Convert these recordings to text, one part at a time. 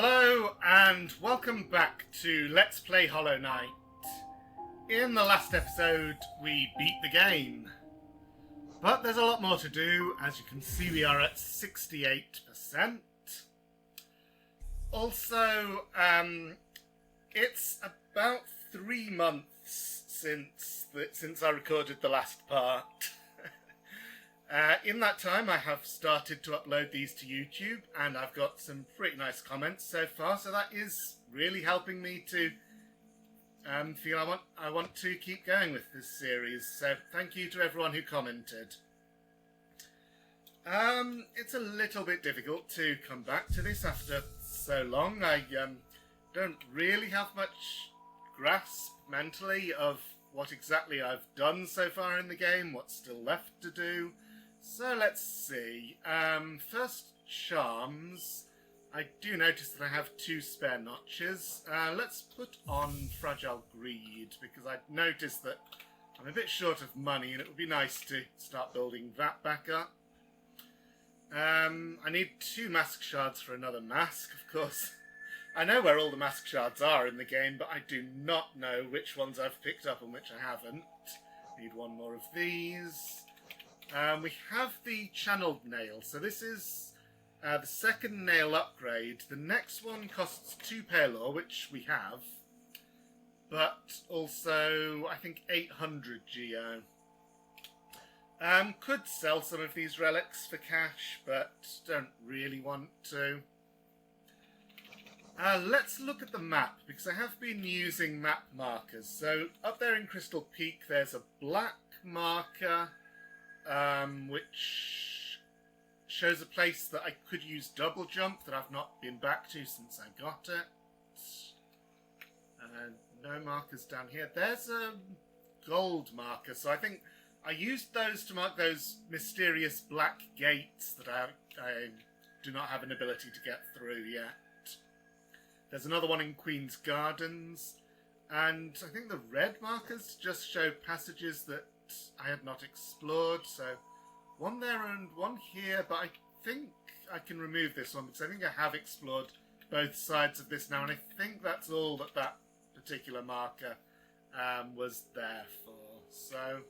Hello and welcome back to Let's Play Hollow Knight. In the last episode we beat the game, but there's a lot more to do. As you can see, we are at 68%. Also, it's about 3 months since I recorded the last part. In that time, I have started to upload these to YouTube, and I've got some pretty nice comments so far. So that is really helping me to feel I want to keep going with this series. So thank you to everyone who commented. It's a little bit difficult to come back to this after so long. I don't really have much grasp mentally of what exactly I've done so far in the game, what's still left to do. So let's see. First, charms. I do notice that I have 2 spare notches. Let's put on Fragile Greed, because I noticed that I'm a bit short of money and it would be nice to start building that back up. I need 2 mask shards for another mask, of course. I know where all the mask shards are in the game, but I do not know which ones I've picked up and which I haven't. Need 1 more of these. We have the channeled nail, so this is the second nail upgrade. The next one costs 2 Paylor, which we have, but also I think 800 Geo. Could sell some of these relics for cash, but don't really want to. Let's look at the map, because I have been using map markers. So up there in Crystal Peak there's a black marker which shows a place that I could use double jump that I've not been back to since I got it. No markers down here. There's a gold marker, so I think I used those to mark those mysterious black gates that I do not have an ability to get through yet. There's another one in Queen's Gardens, and I think the red markers just show passages that I had not explored, so 1 there and 1 here, but I think I can remove this one because I think I have explored both sides of this now, and I think that's all that that particular marker was there for. So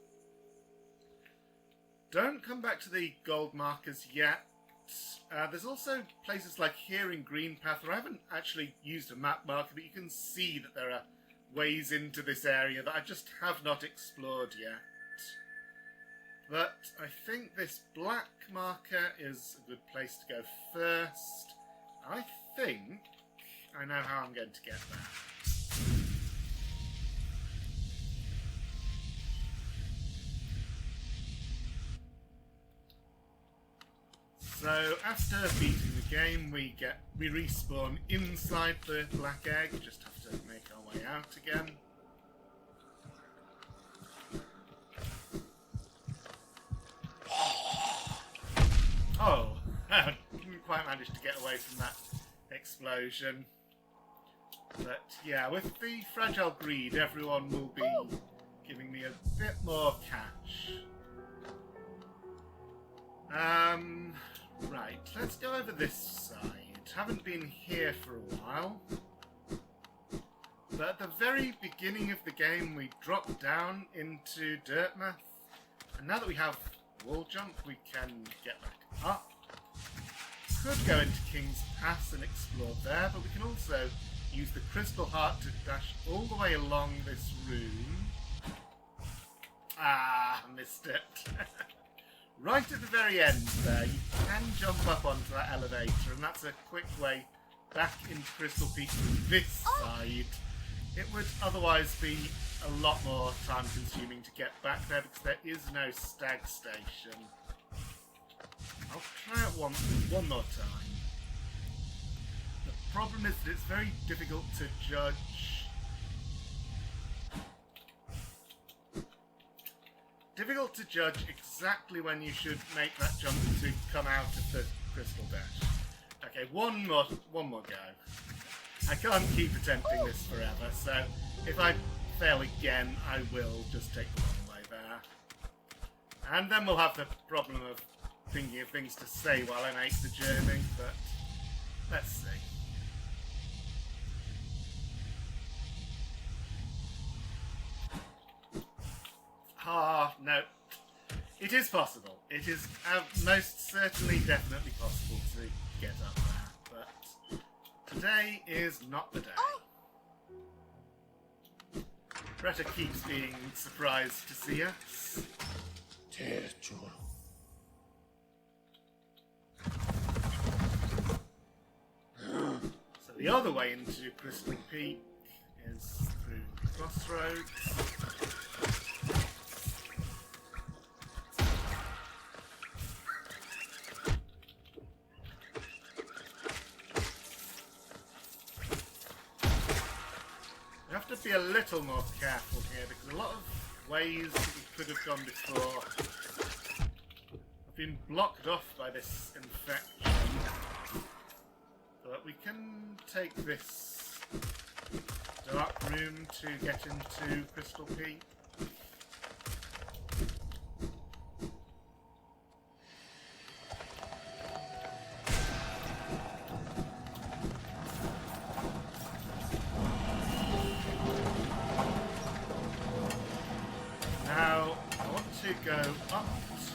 don't come back to the gold markers yet. There's also places like here in Greenpath where I haven't actually used a map marker, but you can see that there are ways into this area that I just have not explored yet. But I think this black marker is a good place to go first. I think I know how I'm going to get there. So after beating the game, we respawn inside the black egg. We just have to make our way out again. Oh, I didn't quite manage to get away from that explosion. But yeah, with the Fragile Greed, everyone will be giving me a bit more cash. Right, let's go over this side. Haven't been here for a while. But at the very beginning of the game, we dropped down into Dirtmouth. And now that we have wall jump, we can get back up. Could go into King's Pass and explore there, but we can also use the Crystal Heart to dash all the way along this room. Ah, missed it. Right at the very end there, you can jump up onto that elevator, and that's a quick way back into Crystal Peak from this side. It would otherwise be a lot more time consuming to get back there because there is no stag station. I'll try it one more time. The problem is that it's very difficult to judge. Difficult to judge exactly when you should make that jump to come out of the crystal dash. Okay, one more go. I can't keep attempting this forever, so if I fail again, I will just take the long way there. And then we'll have the problem of thinking of things to say while I make the journey, but let's see. It is possible. It is most certainly definitely possible to get up there, but today is not the day. Greta keeps being surprised to see us. So the other way into Crystal Peak is through the crossroads. We have to be a little more careful here because a lot of ways that we could have gone before have been blocked off by this infection. But we can take this dark room to get into Crystal Peak. Now, I want to go up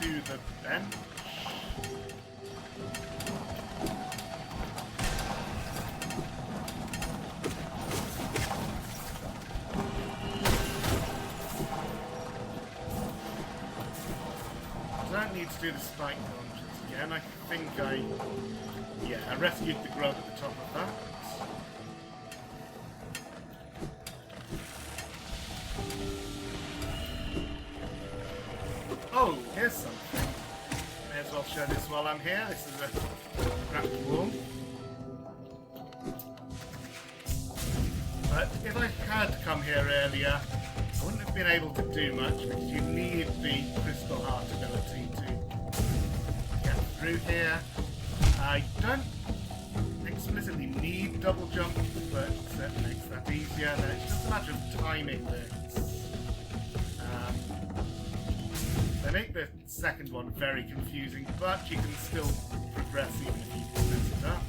to the bench. I don't need to do the spike launchers again. I think I rescued the grub at the top of that. Oh, here's something. May as well show this while I'm here. This is a cracked wall. But if I had come here earlier, I wouldn't have been able to do much because you need the Crystal Heart ability to get through here. I don't explicitly need double jump, but that makes that easier. Then it's just a matter of timing this. They make the second one very confusing, but you can still progress even if you mess it up.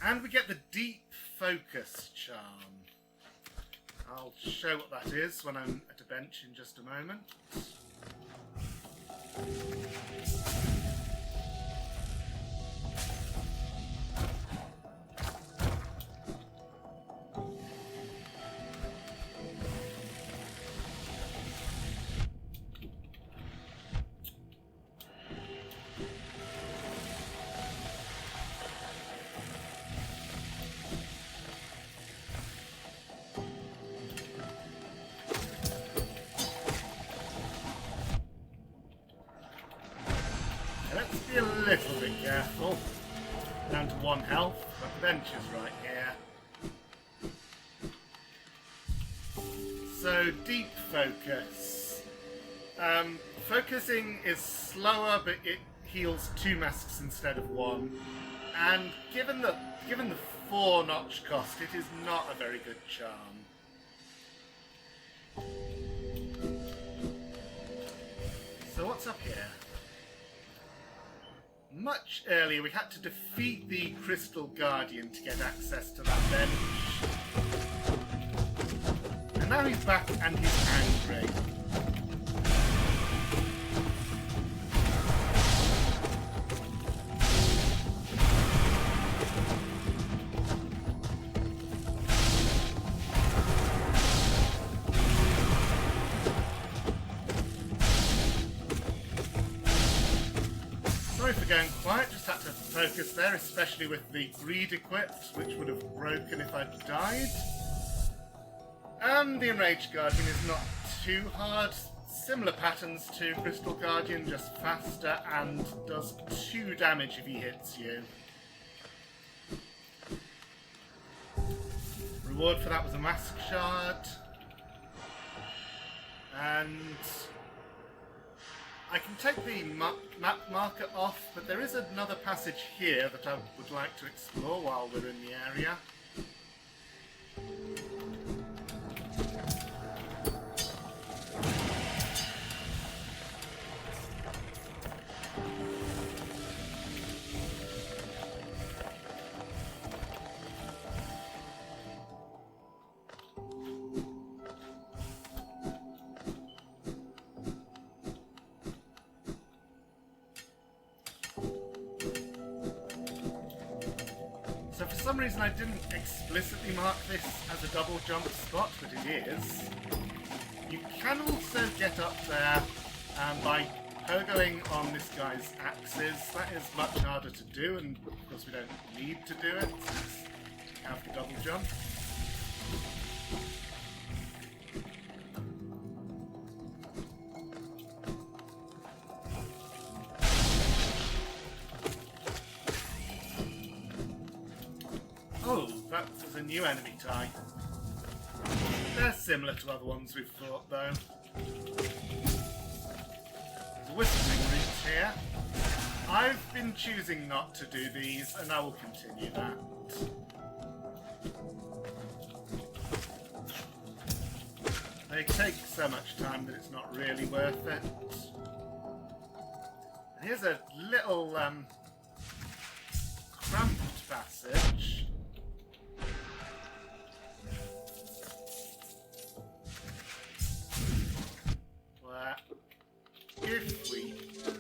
And we get the Deep Focus Charm. I'll show what that is when I'm at a bench in just a moment. Let's be a little bit careful. Down to 1 health, but the bench is right here. So, deep focus. Focusing is slower, but it heals 2 masks instead of 1. And given the 4-notch cost, it is not a very good charm. So what's up here? Much earlier, we had to defeat the Crystal Guardian to get access to that bench. And now he's back and he's angry. Sorry for going quiet, just had to focus there, especially with the greed equipped, which would have broken if I'd died. The Enraged Guardian is not too hard. Similar patterns to Crystal Guardian, just faster, and does 2 damage if he hits you. Reward for that was a Mask Shard. And I can take the map marker off, but there is another passage here that I would like to explore while we're in the area. some reason I didn't explicitly mark this as a double jump spot, but it is. You can also get up there by pogoing on this guy's axes. That is much harder to do, and of course we don't need to do it since we have the double jump. Oh, that was a new enemy type. They're similar to other ones we've fought, though. There's a whispering route here. I've been choosing not to do these, and I will continue that. They take so much time that it's not really worth it. And here's a little cramped passage. Where, if we are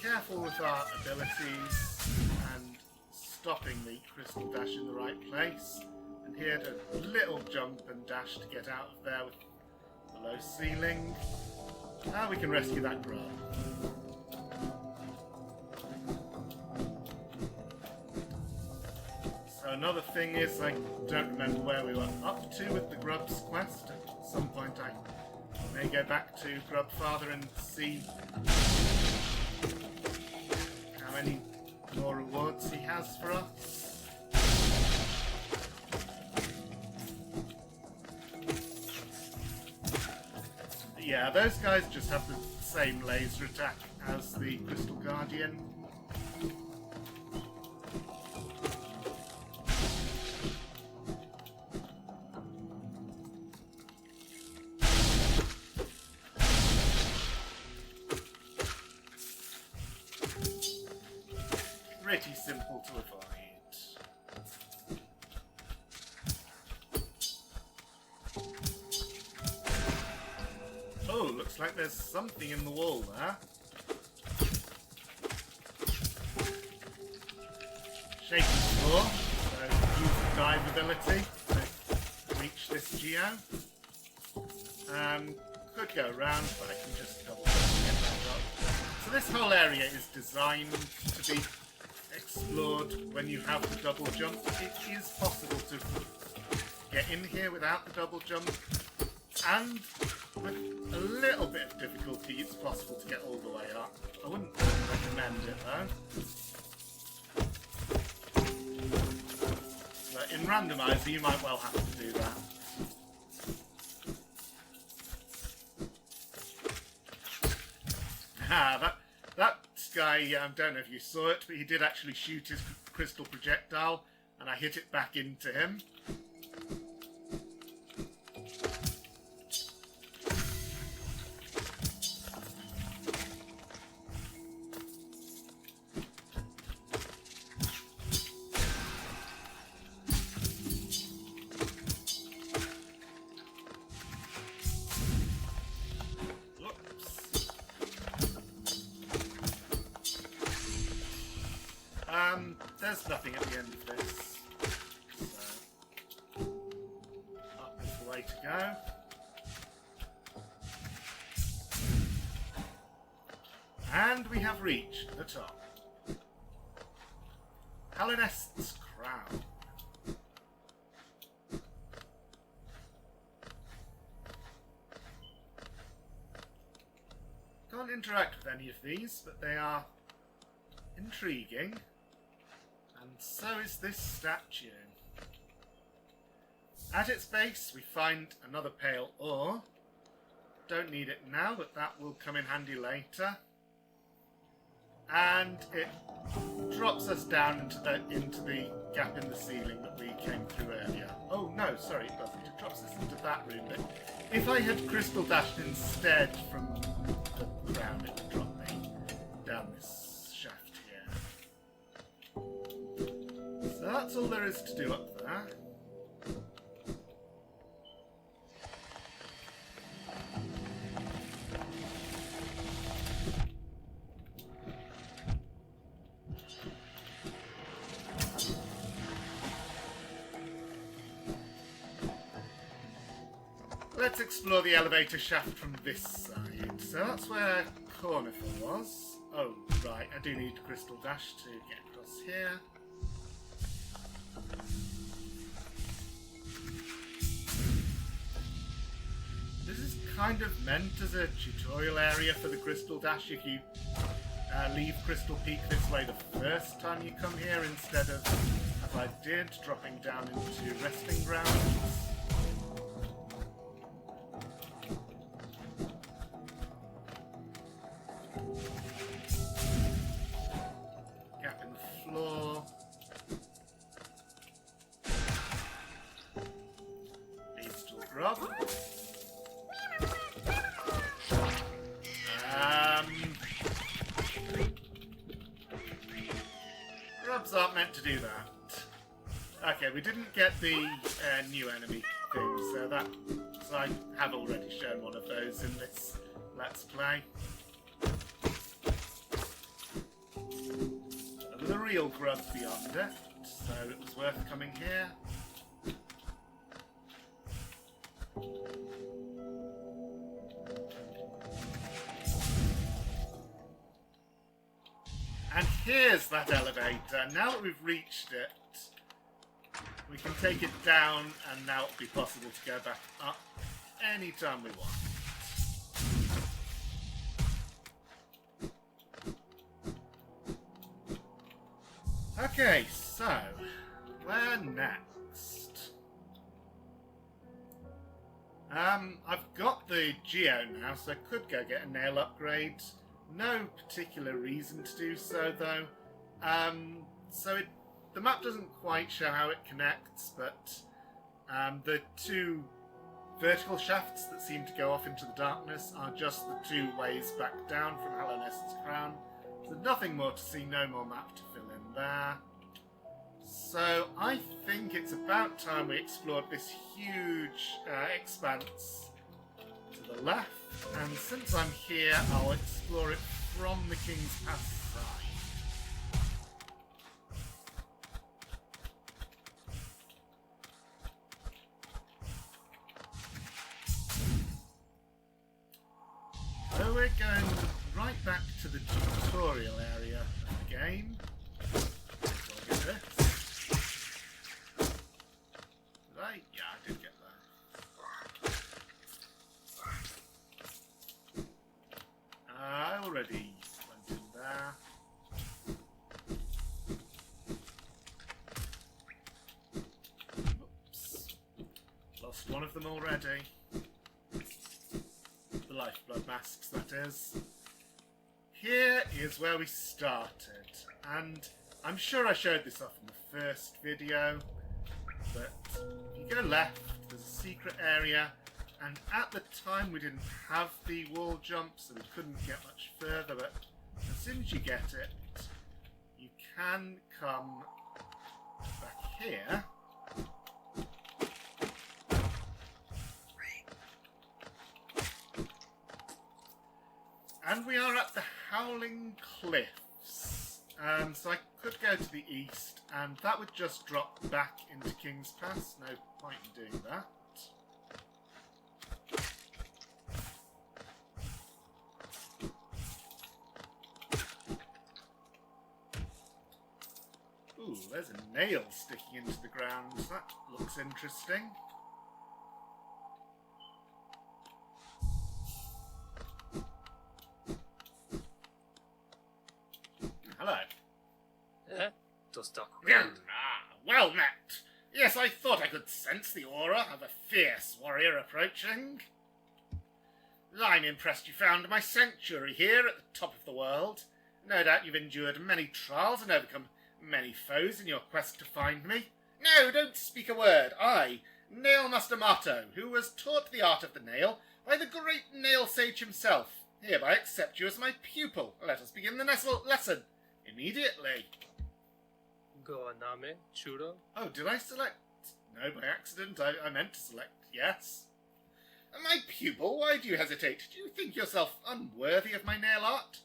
careful with our abilities and stopping the crystal dash in the right place, and here a little jump and dash to get out of there with the low ceiling, now we can rescue that grub. So another thing is, I don't remember where we were up to with the Grub's quest. At some point I may go back to Grubfather and see how many more rewards he has for us. But yeah, those guys just have the same laser attack as the Crystal Guardian. Pretty simple to avoid. Oh, looks like there's something in the wall there. Shaky floor, so use the dive ability to reach this geo. Could go around, but I can just double check and get that up. So this whole area is designed to be explored when you have the double jump. It is possible to get in here without the double jump, and with a little bit of difficulty it's possible to get all the way up. I wouldn't recommend it though. But in randomizer you might well have to do that. That guy, I don't know if you saw it, but he did actually shoot his crystal projectile, and I hit it back into him. There's nothing at the end of this, so up is the way to go. And we have reached the top. Hellenist's Crown. Can't interact with any of these, but they are intriguing. And so is this statue. At its base we find another pale ore. Don't need it now, but that will come in handy later. And it drops us down into the gap in the ceiling that we came through earlier. Oh no, sorry, it doesn't. It drops us into that room. But if I had crystal dashed instead from the ground, it would drop me down this shaft here. So that's all there is to do up there. let's explore the elevator shaft from this side. So that's where Cornifer was. Oh, right, I do need Crystal Dash to get across here. This is kind of meant as a tutorial area for the Crystal Dash if you leave Crystal Peak this way the first time you come here instead of, as I did, dropping down into resting grounds. Gap in the floor. Beast or grub. Grubs aren't meant to do that. Okay, we didn't get the new enemy thing, so I have already shown one of those in this Let's Play. There was a real grub beyond it, so it was worth coming here. And here's that elevator. Now that we've reached it, we can take it down, and now it'll be possible to go back up anytime we want. Okay, so, where next? I've got the Geo now, so I could go get a nail upgrade. No particular reason to do so, though. The map doesn't quite show how it connects, but the two vertical shafts that seem to go off into the darkness are just the two ways back down from Hallownest's Crown. So nothing more to see, no more map to fill in there. So I think it's about time we explored this huge expanse to the left. And since I'm here, I'll explore it from the King's Pass side. So we're going right back to the tutorial area of the game. Look at this. Did I? Yeah, I did get that. I already went in there. Oops. Lost one of them already. The lifeblood masks, that is. Here is where we started, and I'm sure I showed this off in the first video, but if you go left, there's a secret area. And at the time we didn't have the wall jump, so we couldn't get much further, but as soon as you get it, you can come back here. And we are at the Howling Cliffs. So I could go to the east, and that would just drop back into King's Pass. No point in doing that. Ooh, there's a nail sticking into the ground. That looks interesting. Hello. Well met. Yes, I thought I could sense the aura of a fierce warrior approaching. I'm impressed you found my sanctuary here at the top of the world. No doubt you've endured many trials and overcome many foes in your quest to find me. No, don't speak a word. I, Nail Master Marto, who was taught the art of the nail by the great nail sage himself, hereby accept you as my pupil. Let us begin the lesson immediately. Goaname, Churo. Oh, did I select? No, by accident. I meant to select yes. My pupil, why do you hesitate? Do you think yourself unworthy of my nail art?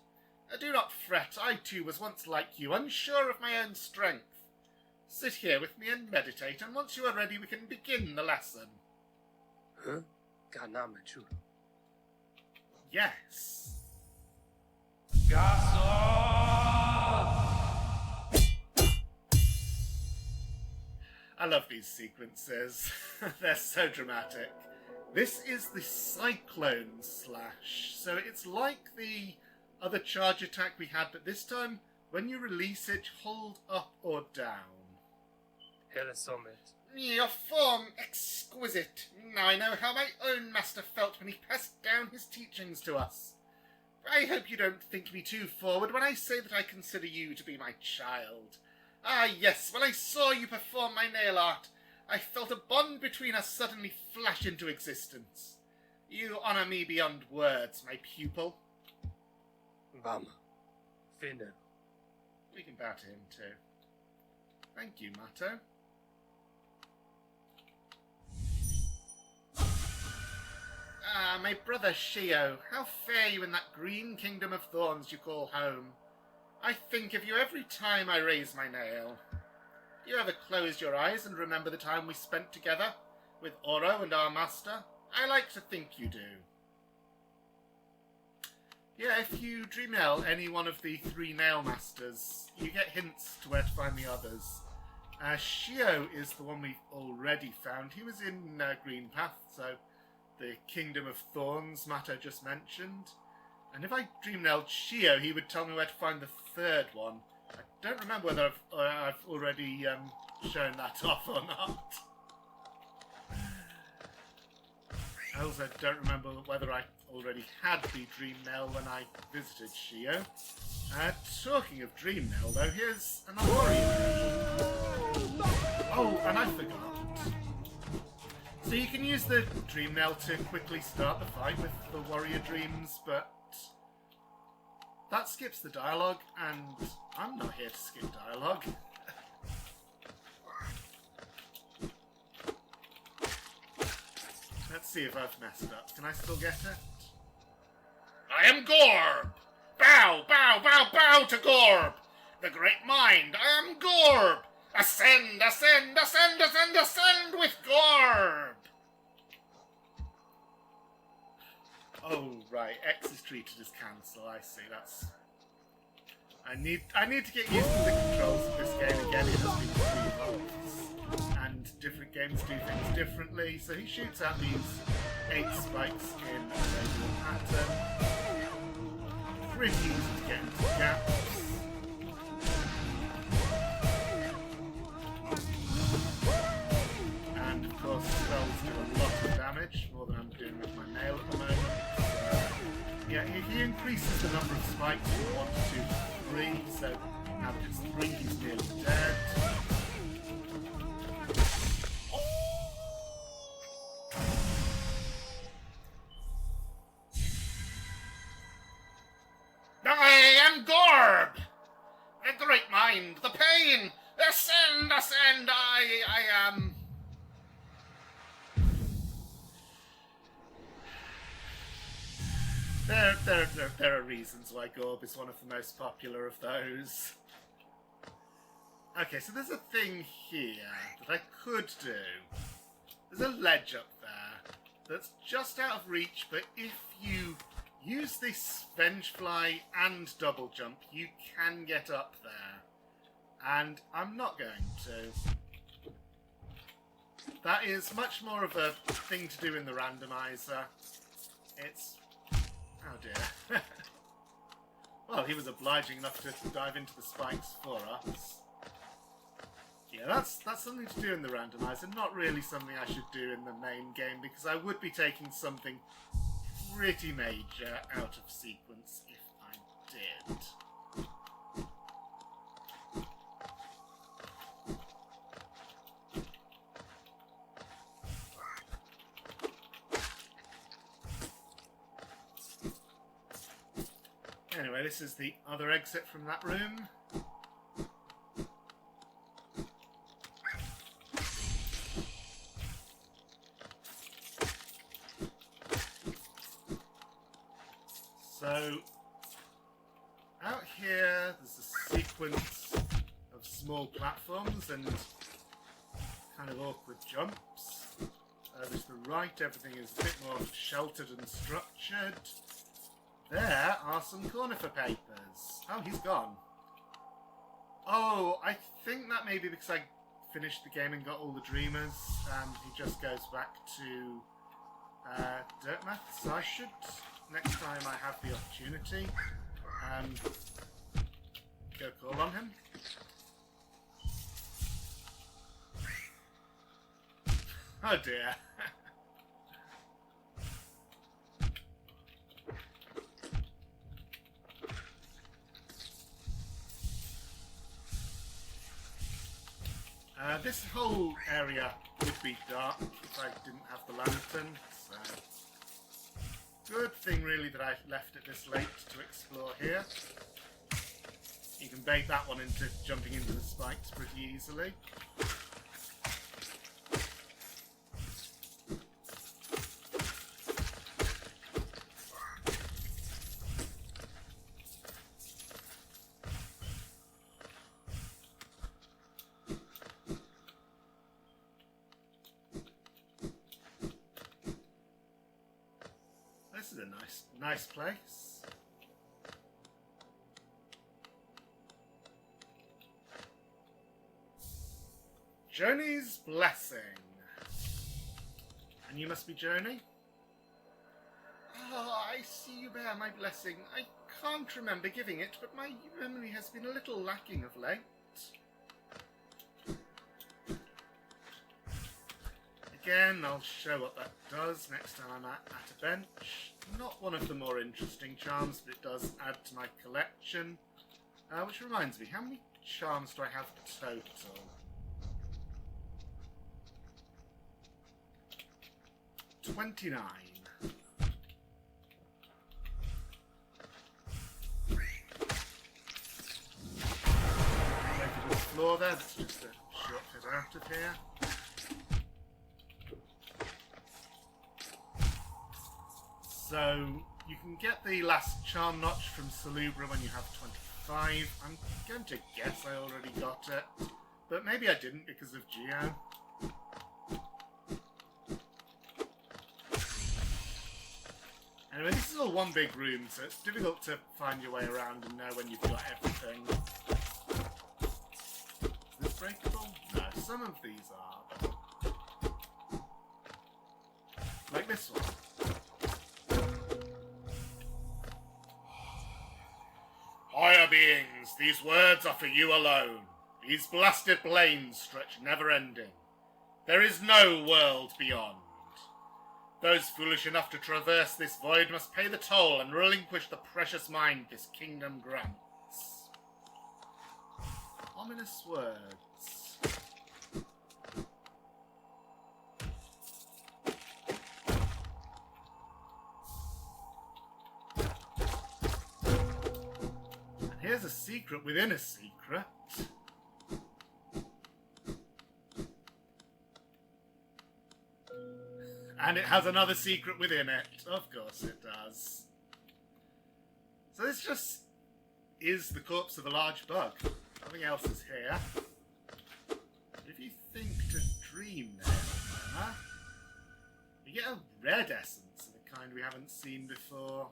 Do not fret, I too was once like you, unsure of my own strength. Sit here with me and meditate, and once you are ready we can begin the lesson. Huh? Ganamachuru. Yes. I love these sequences. They're so dramatic. This is the Cyclone Slash. So it's like the other charge attack we had, but this time, when you release it, hold up or down. Helesomet. Your form exquisite. Now I know how my own master felt when he passed down his teachings to us. I hope you don't think me too forward when I say that I consider you to be my child. Ah, yes, when I saw you perform my nail art, I felt a bond between us suddenly flash into existence. You honour me beyond words, my pupil. Vama. Finno. We can bow to him too. Thank you, Mato. Ah, my brother Shio, how fare you in that green kingdom of thorns you call home? I think of you every time I raise my nail. Do you ever close your eyes and remember the time we spent together with Oro and our master? I like to think you do. Yeah, if you dream nail any one of the 3 nail masters, you get hints to where to find the others. Shio is the one we've already found. He was in Green Path, so the Kingdom of Thorns Mato just mentioned. And if I dream nailed Shio, he would tell me where to find the 3rd one. I don't remember whether I've already shown that off or not. I also don't remember whether I already had the Dream Nail when I visited Shio. Talking of Dream Nail, though, here's another warrior. Oh, and I forgot. So you can use the Dream Nail to quickly start the fight with the warrior dreams, but that skips the dialogue, and I'm not here to skip dialogue. Let's see if I've messed up. Can I still get it? I am Gorb! Bow, bow, bow, bow to Gorb! The great mind, I am Gorb! Ascend, ascend, ascend, ascend, ascend with Gorb! Oh, right. X is treated as cancel. I see. That's... I need to get used to the controls of this game again. It has been 3 months. And different games do things differently. So he shoots out these 8 spikes in a radial pattern. Pretty easy to get into gaps. And of course, spells do a lot of damage, more than I'm doing with my nail at the moment. Yeah, he increases the number of spikes from 1 to 3, so now that it's 3, he's nearly dead. I am Gorb! The great mind, the pain! Ascend, ascend, I am... There are reasons why Gorb is one of the most popular of those. Okay, so there's a thing here that I could do. There's a ledge up there that's just out of reach, but if you use this Vengefly and double jump, you can get up there. And I'm not going to. That is much more of a thing to do in the randomizer. It's... oh dear. Well, he was obliging enough to dive into the spikes for us. Yeah, that's something to do in the randomizer, not really something I should do in the main game, because I would be taking something pretty major out of sequence if I did. Anyway, this is the other exit from that room. So, out here there's a sequence of small platforms and kind of awkward jumps. Over to the right, everything is a bit more sheltered and structured. There are some conifer papers. Oh, he's gone. Oh, I think that may be because I finished the game and got all the dreamers, and he just goes back to Dirtmouth. So I should, next time I have the opportunity, go call on him. Oh dear. This whole area would be dark if I didn't have the lantern, so good thing really that I left it this late to explore here. You can bait that one into jumping into the spikes pretty easily. This is a nice place. Joni's Blessing. And you must be Joni? Oh, I see you bear my blessing. I can't remember giving it, but my memory has been a little lacking of late. Again, I'll show what that does next time I'm at a bench. Not one of the more interesting charms, but it does add to my collection. Which reminds me, how many charms do I have total? $29. Go to the floor there, that's just a shortcut out of here. So, you can get the last charm notch from Salubra when you have 25. I'm going to guess I already got it, but maybe I didn't because of Geo. Anyway, this is all one big room, so it's difficult to find your way around and know when you've got everything. Is this breakable? No, some of these are. Like this one. Higher beings, these words are for you alone. These blasted plains stretch never-ending. There is no world beyond. Those foolish enough to traverse this void must pay the toll and relinquish the precious mind this kingdom grants. Ominous words. And here's a secret within a secret. And it has another secret within it. Of course it does. So this just is the corpse of a large bug. Nothing else is here. But if you think to dream now, you get a red essence of a kind we haven't seen before.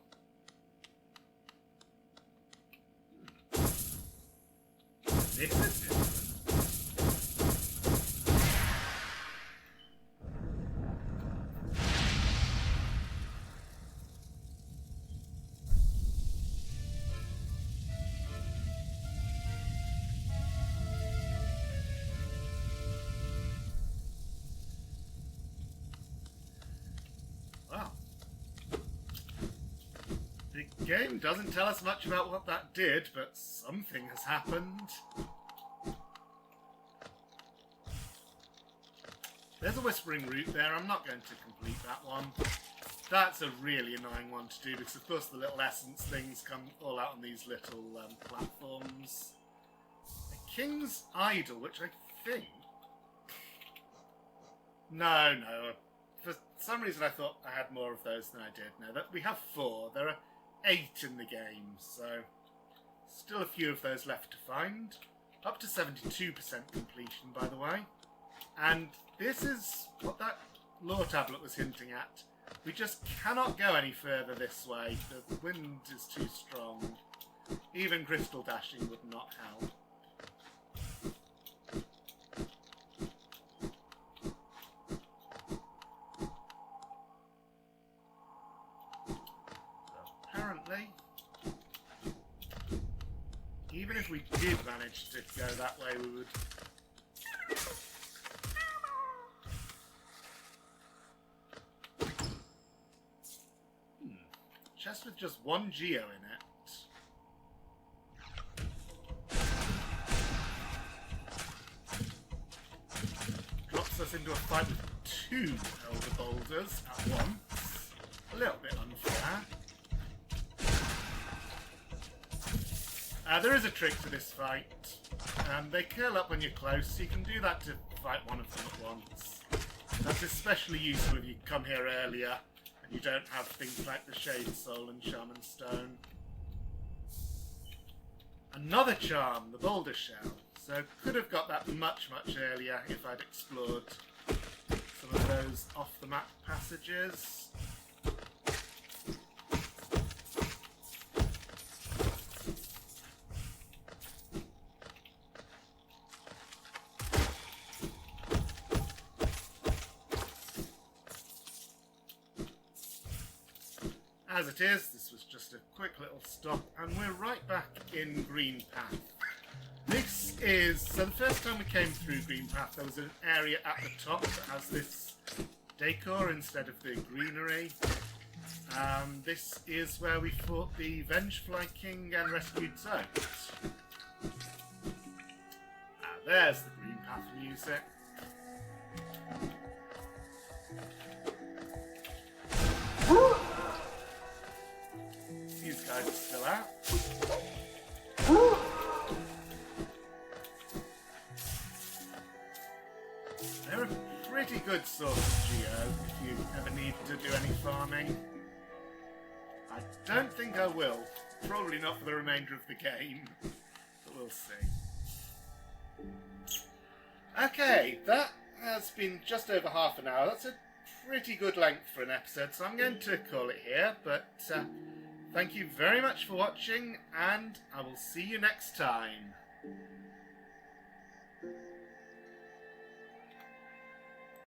This is different. The game doesn't tell us much about what that did, but something has happened. There's a whispering route there. I'm not going to complete that one. That's a really annoying one to do because, of course, the little essence things come all out on these little platforms. A King's Idol, which I think... No. For some reason I thought I had more of those than I did. No, we have 4. There are 8 in the game, so still a few of those left to find. Up to 72% completion, by the way. And this is what that lore tablet was hinting at. We just cannot go any further this way. The wind is too strong. Even crystal dashing would not help. Apparently, even if we did manage to go that way, we would... Chest with just one geo in it. Drops us into a fight with two elder boulders at once. A little bit unfair. There is a trick to this fight. They curl up when you're close, so you can do that to fight one of them at once. That's especially useful if you come here earlier and you don't have things like the Shade Soul and Shaman Stone. Another charm, the Boulder Shell. So could have got that much earlier if I'd explored some of those off-the-map passages. As it is, this was just a quick little stop, and we're right back in Green Path. This is... So the first time we came through Green Path, there was an area at the top that has this decor instead of the greenery. This is where we fought the Vengefly King and rescued Zote. There's the Green Path music. These guys are still out. They're a pretty good source of geo if you ever need to do any farming. I don't think I will. Probably not for the remainder of the game, but we'll see. Okay, that has been just over half an hour. That's a pretty good length for an episode, so I'm going to call it here, but thank you very much for watching, and I will see you next time.